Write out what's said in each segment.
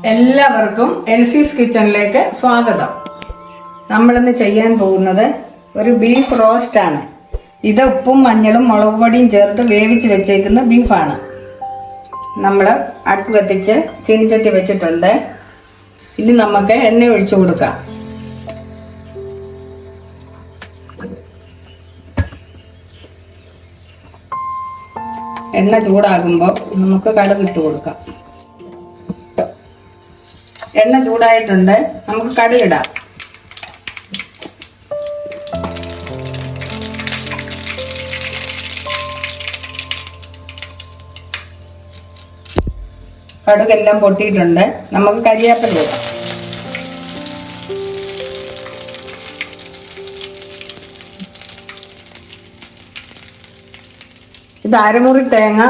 എല്ലാവർക്കും എൽസീസ് കിച്ചണിലേക്ക് സ്വാഗതം. നമ്മളിന്ന് ചെയ്യാൻ പോകുന്നത് ഒരു ബീഫ് റോസ്റ്റ് ആണ്. ഇത് ഉപ്പും മഞ്ഞളും മുളക് പൊടിയും ചേർത്ത് വേവിച്ച് വെച്ചേക്കുന്ന ബീഫാണ്. നമ്മൾ അടുപ്പ് കത്തിച്ച് ചീനിച്ചട്ടി വെച്ചിട്ടുണ്ട്. ഇനി നമുക്ക് എണ്ണ ഒഴിച്ചു കൊടുക്കാം. എണ്ണ ചൂടാകുമ്പോൾ നമുക്ക് കടുക് ഇട്ട് കൊടുക്കാം. എണ്ണ ചൂടായിട്ടുണ്ട്, നമുക്ക് കടുകിടാം. കടുകെല്ലാം പൊട്ടിയിട്ടുണ്ട്, നമുക്ക് കരിവേപ്പില ഇടാം. ഇത് അരമുറി തേങ്ങ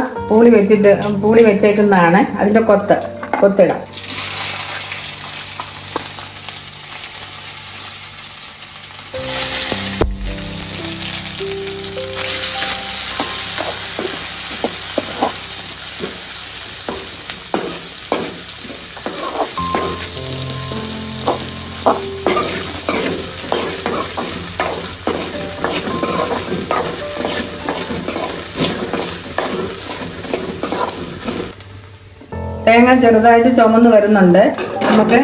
പൂളി വെച്ചേക്കുന്നതാണ്. അതിന്റെ കൊത്തിടാം. തേങ്ങ ചെറുതായിട്ട് ചുമന്ന് വരുന്നുണ്ട്. നമുക്ക്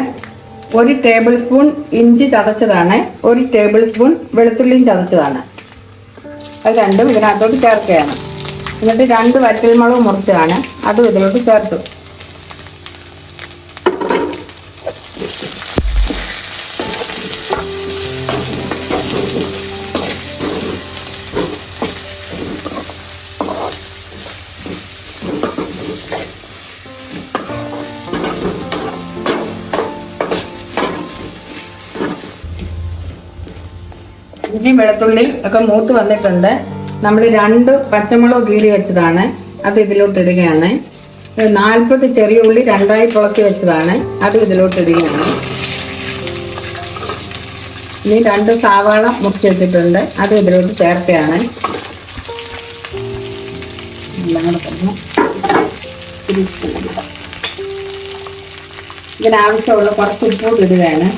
1 ടേബിൾ സ്പൂൺ ഇഞ്ചി ചതച്ചതാണ്, 1 ടേബിൾ സ്പൂൺ വെളുത്തുള്ളിയും ചതച്ചതാണ്. അത് രണ്ടും ഇതിനകത്തോട്ട് ചേർക്കുകയാണ്. എന്നിട്ട് 2 വറ്റൽമുളക് മുറിച്ചതാണ്, അതും ഇതിലോട്ട് ചേർത്തു. ഇഞ്ചി വെളുത്തുള്ളി ഒക്കെ മൂത്ത് വന്നിട്ടുണ്ട്. നമ്മൾ 2 പച്ചമുളക് കീറി വെച്ചതാണ്, അത് ഇതിലോട്ട് ഇടുകയാണ്. 40 ചെറിയ ഉള്ളി 2ആയി പൊളക്കി വെച്ചതാണ്, അത് ഇതിലോട്ട് ഇടുകയാണ്. ഇനി 2 സവാള മുറിച്ച് വെച്ചിട്ടുണ്ട്, അത് ഇതിലോട്ട് ചേർക്കുകയാണ്. ഇതിനാവശ്യമുള്ള കുറച്ച് ഉപ്പ് ഇടുകയാണ്.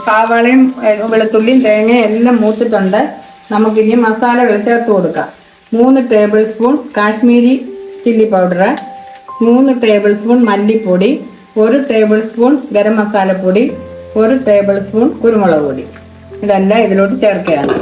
സവാളയും വെളുത്തുള്ളിയും തേങ്ങയും എല്ലാം മൂത്തിട്ടുണ്ട്. നമുക്കിനി മസാലകൾ ചേർത്ത് കൊടുക്കാം. 3 table spoon Kashmiri chilli powder, 3 table spoon മല്ലിപ്പൊടി, 1 ടേബിൾ സ്പൂൺ ഗരം മസാലപ്പൊടി, 1 ടേബിൾ സ്പൂൺ കുരുമുളക് പൊടി. ഇതെല്ലാം ഇതിലോട്ട് ചേർക്കുകയാണ്.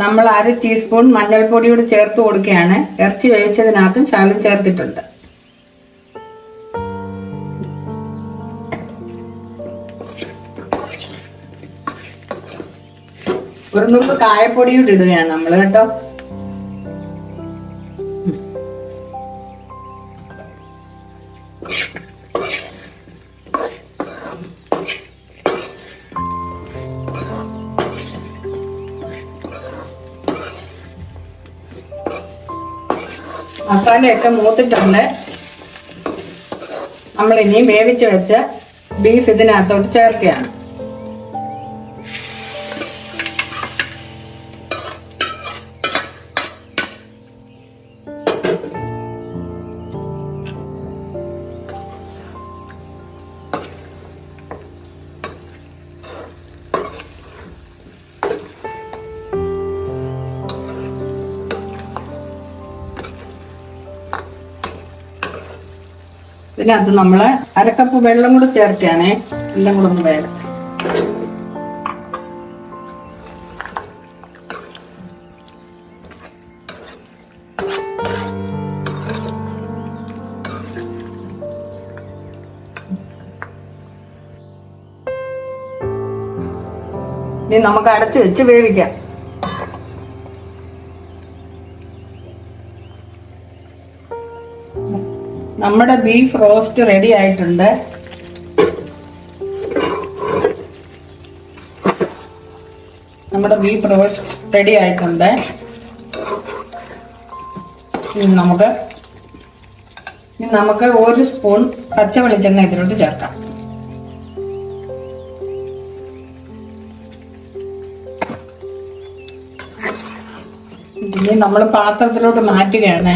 നമ്മൾ 1/2 ടീസ്പൂൺ മഞ്ഞൾപ്പൊടിയോട് ചേർത്ത് കൊടുക്കുകയാണ്. ഇറച്ചി വേവിച്ചതിനകത്തും ശകലം ചേർത്തിട്ടുണ്ട്. ഒരു നുള്ളു കായപ്പൊടിയോട് ഇടുകയാണ് നമ്മൾ കേട്ടോ. മസാലയൊക്കെ മൂത്തിട്ടുണ്ട്. നമ്മളിനി വേവിച്ച് വെച്ച ബീഫ് ഇതിനകത്തോട്ട് ചേർക്കുകയാണ്. ഇതിനകത്ത് നമ്മൾ 1/2 കപ്പ് വെള്ളം കൂടെ ചേർക്കുകയാണേ. എല്ലാം കൂടെ ഒന്ന് വേണം. ഇനി നമുക്ക് അടച്ച് വെച്ച് വേവിക്കാം. നമ്മുടെ ബീഫ് റോസ്റ്റ് റെഡി ആയിട്ടുണ്ട്. ഇനി നമുക്ക് 1 സ്പൂൺ പച്ച വെളിച്ചെണ്ണ ഇതിലോട്ട് ചേർക്കാം. ഇനി നമ്മൾ പാത്രത്തിലോട്ട് മാറ്റുകയാണ്.